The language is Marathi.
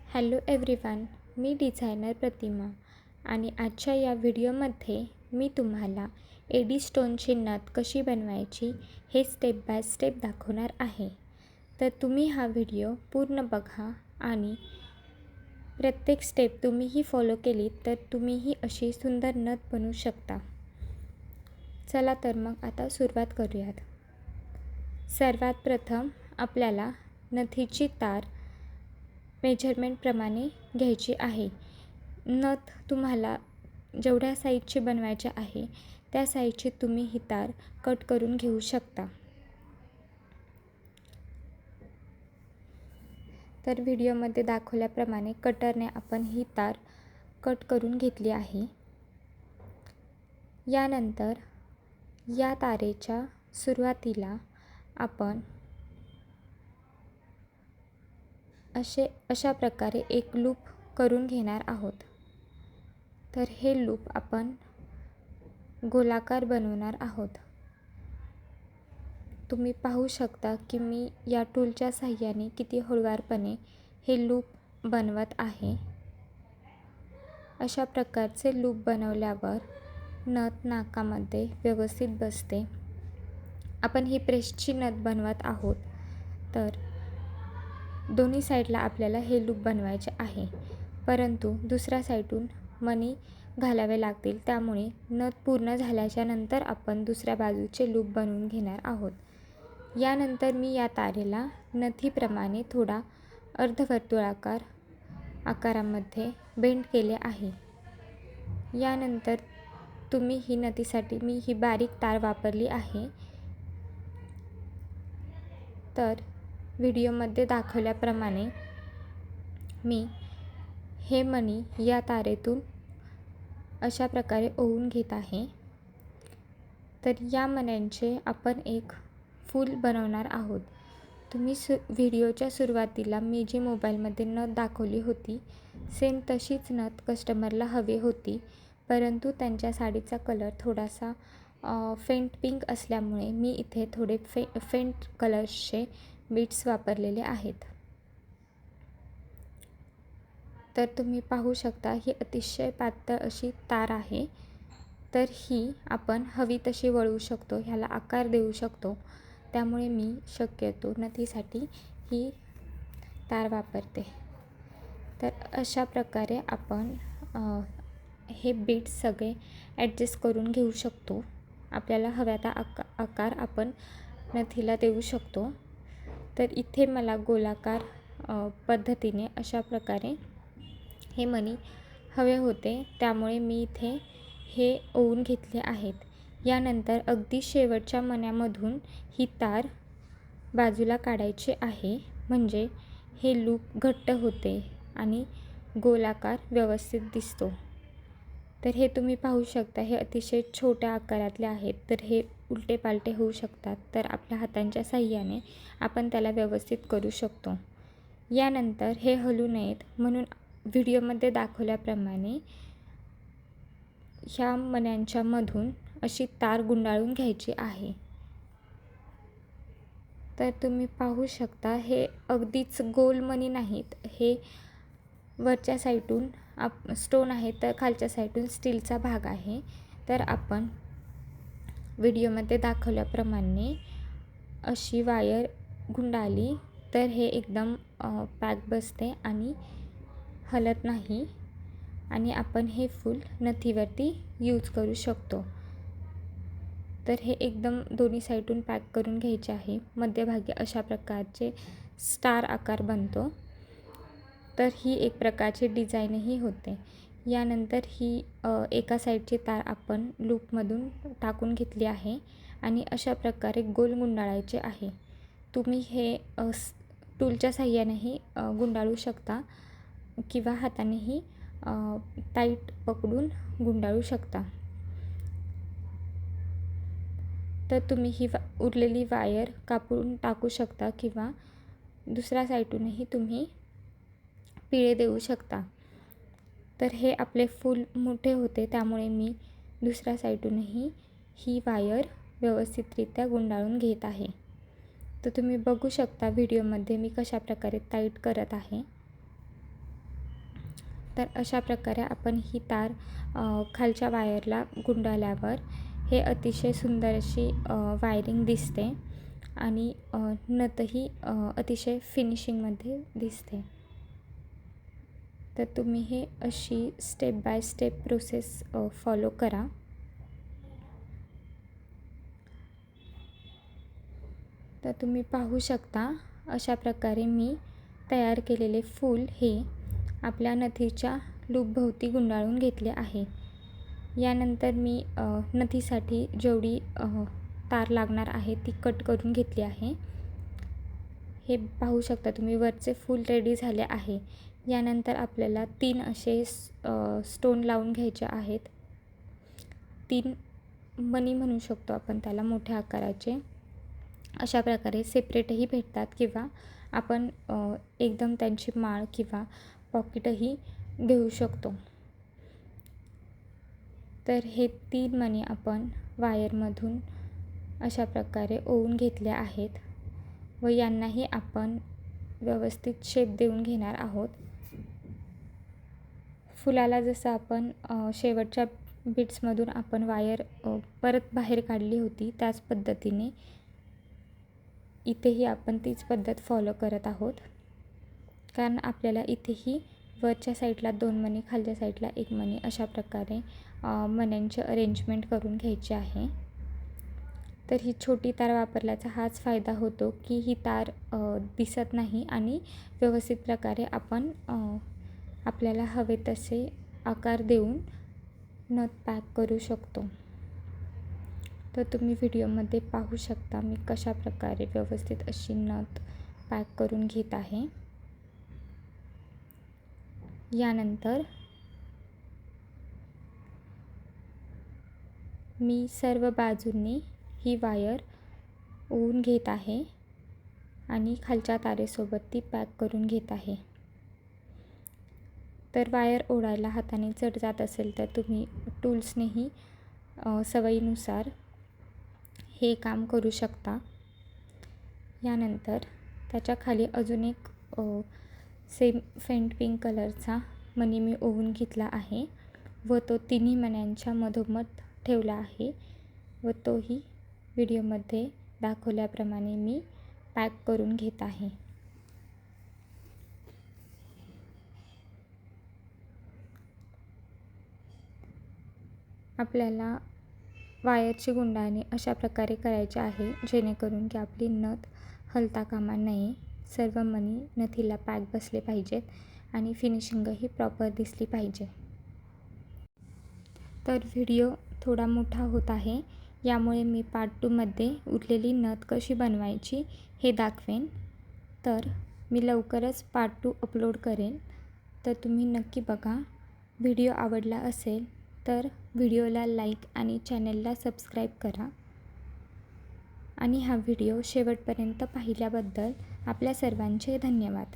हॅलो एव्हरीवन, मी डिझायनर प्रतिमा आणि आजच्या या व्हिडिओमध्ये मी तुम्हाला एडी स्टोनची नथ कशी बनवायची हे स्टेप बाय स्टेप दाखवणार आहे. तर तुम्ही हा व्हिडिओ पूर्ण बघा आणि प्रत्येक स्टेप तुम्हीही फॉलो केली तर तुम्हीही अशी सुंदर नथ बनवू शकता. चला तर मग आता सुरुवात करूयात. सर्वात प्रथम आपल्याला नथीची तार मेजरमेंटप्रमाणे घ्यायची आहे. नथ तुम्हाला जेवढ्या साईजची बनवायची आहे त्या साईजची तुम्ही ही तार कट करून घेऊ शकता. तर व्हिडिओमध्ये दाखवल्याप्रमाणे कटरने आपण ही तार कट करून घेतली आहे. यानंतर या तारेच्या सुरुवातीला आपण अशा प्रकारे एक लूप करून घेणार आहोत. तर हे लूप आपण गोलाकार बनवणार आहोत. तुम्ही पाहू शकता की मी या टूलच्या साहाय्याने किती हळूवारपणे हे लूप बनवत आहे. अशा प्रकारचे लूप बनवल्यावर नथ नाकामध्ये व्यवस्थित बसते. आपण ही प्रेसची नथ बनवत आहोत तर दोन्ही साईडला आपल्याला हे लूप बनवायचे आहे, परंतु दुसऱ्या साईडून मणी घालावे लागतील. त्यामुळे नथ पूर्ण झाल्याच्या नंतर आपण दुसऱ्या बाजूचे लूप बनवून घेणार आहोत. यानंतर मी या तारेला नथीप्रमाणे थोडा अर्धवर्तुळाकार आकारामध्ये बेंड केले आहे. यानंतर तुम्ही ही नथीसाठी मी ही बारीक तार वापरली आहे. तर व्हिडिओमध्ये दाखवल्याप्रमाणे मी हे मणी या तारेतून अशा प्रकारे ओवून घेत आहे. तर या मण्यांचे आपण एक फूल बनवणार आहोत. तुम्ही व्हिडिओच्या सुरुवातीला मी जी मोबाईलमध्ये नथ दाखवली होती सेम तशीच नथ कस्टमरला हवी होती, परंतु त्यांच्या साडीचा कलर थोडासा फेंट पिंक असल्यामुळे मी इथे थोडे फेंट कलर्सचे बीट्स वापरलेले आहेत. तर तुम्ही पाहू शकता ही अतिशय पातळ अशी तार आहे. तर ही आपण हवी तशी वळवू शकतो, ह्याला आकार देऊ शकतो. त्यामुळे मी शक्यतो नथीसाठी ही तार वापरते. तर अशा प्रकारे आपण हे बीट्स सगळे ॲडजस्ट करून घेऊ शकतो. आपल्याला हव्या त्या आकार आपण नथीला देऊ शकतो. तर इथे मला गोलाकार पद्धतीने अशा प्रकारे हे मणी हवे होते, त्यामुळे मी इथे हे ओवून घेतले आहेत. यानंतर अगदी शेवटच्या मण्यामधून ही तार बाजूला काढायची आहे, म्हणजे हे लूप घट्ट होते आणि गोलाकार व्यवस्थित दिसतो. तर हे तुम्ही पाहू शकता हे अतिशय छोट्या आकारातले आहेत, तर हे उलटे पालटे होऊ शकतात. तर आपल्या हातांच्या साहाय्याने आपण त्याला व्यवस्थित करू शकतो. यानंतर हे हलू नयेत म्हणून व्हिडिओमध्ये दाखवल्याप्रमाणे ह्या मण्यांच्या मधून अशी तार गुंडाळून घ्यायची आहे. तर तुम्ही पाहू शकता हे अगदीच गोल मणी नाहीत, हे वरच्या साईडून स्टोन आहे तर खालच्या साईडून स्टीलचा भाग आहे. तर आपण व्हिडिओमध्ये दाखवल्याप्रमाणे अशी वायर गुंडाळली तर हे एकदम पॅक बसते आणि हलत नाही आणि आपण हे फूल नथीवरती यूज करू शकतो. तर हे एकदम दोन्ही साईडून पॅक करून घ्यायचे आहे. मध्यभागी अशा प्रकारचे स्टार आकार बनतो. तर ही एक प्रकारची डिझाईनही होते. यानंतर ही एका साईडची तार आपण लूपमधून टाकून घेतली आहे आणि अशा प्रकारे गोल गुंडाळायचे आहे. तुम्ही हे टूलच्या साहाय्यानेही गुंडाळू शकता किंवा हातानेही टाईट पकडून गुंडाळू शकता. तर तुम्ही ही उरलेली वायर कापून टाकू शकता किंवा दुसऱ्या साईडूनही तुम्ही पिळे देऊ शकता. तर हे आपले फूल मोठे होते, त्यामुळे मी दुसऱ्या साईडूनही ही वायर व्यवस्थितरित्या गुंडाळून घेत आहे. तर तुम्ही बघू शकता व्हिडिओमध्ये मी कशा प्रकारे टाईट करत आहे. तर अशा प्रकारे आपण ही तार खालच्या वायरला गुंडाळल्यावर हे अतिशय सुंदर अशी वायरिंग दिसते आणि नथही अतिशय फिनिशिंगमध्ये दिसते. तर तुम्ही हे अशी step by step process follow करा. तर तुम्ही पाहू शकता अशा प्रकारे मी तयार केलेले फूल हे आपल्या नथीच्या लूपभोवती गुंडाळून घेतले आहे. यानंतर मी नथीसाठी जेवढी तार लागणार आहे ती कट करून घेतली आहे. हे पाहू शकता तुम्ही वरचे फूल रेडी झाले आहे. यानंतर आपल्याला 3 असे स्टोन लावून घ्यायचे आहेत. 3 मणी म्हणू शकतो आपण त्याला, मोठ्या आकाराचे. अशा प्रकारे सेपरेटही भेटतात किंवा आपण एकदम त्यांची माळ किंवा पॉकेटही घेऊ शकतो. तर हे 3 मणी आपण वायरमधून अशा प्रकारे ओवून घेतले आहेत व यांनाही आपण व्यवस्थित शेप देऊन घेणार आहोत. फुलाला जसं आपण शेवटच्या बिट्समधून आपण वायर परत बाहेर काढली होती त्याच पद्धतीने इथेही आपण तीच पद्धत फॉलो करत आहोत. कारण आपल्याला इथेही वरच्या साईडला 2 मणी, खालच्या साईडला 1 मणी अशा प्रकारे मण्यांचे अरेंजमेंट करून घ्यायचे आहे. तर ही छोटी तार वापरल्याचा हाच फायदा होतो की ही तार दिसत नाही आणि व्यवस्थित प्रकारे आपण आपल्याला हवे तसे आकार देऊन नथ पॅक करू शकतो. तर तुम्ही व्हिडिओमध्ये पाहू शकता मी कशा प्रकारे व्यवस्थित अशी नथ पॅक करून घेत आहे. यानंतर मी सर्व बाजूंनी ही वायर ओवून घेत आहे आणि खालच्या तारेसोबत ती पॅक करून घेत आहे. तर वायर ओढायला हाताने जड जात असेल तर तुम्ही टूल्सनेही सवयीनुसार हे काम करू शकता. यानंतर त्याच्या खाली अजून एक सेम फेंट पिंक कलरचा मणी मी ओवून घेतला आहे व तो तिन्ही मण्यांच्या मधोमध ठेवला आहे व तोही व्हिडिओमध्ये दाखवल्याप्रमाणे मी पॅक करून घेत आहे. आपल्याला वायरची गुंडाळणी अशा प्रकारे करायची आहे जेणेकरून की आपली नथ हलता कामा नये. सर्व मणी नथीला पॅक बसले पाहिजेत आणि फिनिशिंगही प्रॉपर दिसली पाहिजे. तर व्हिडिओ थोडा मोठा होत आहे, यामुळे मी पार्ट 2 मध्ये उरलेली नथ कशी बनवायची हे दाखवेन. तर मी लवकरच पार्ट 2 अपलोड करेन. तर तुम्ही नक्की बघा. व्हिडिओ आवडला असेल तर व्हिडिओला लाईक आणि चॅनलला सबस्क्राईब करा. आणि हा व्हिडिओ शेवटपर्यंत पाहिल्याबद्दल आपल्या सर्वांचे धन्यवाद.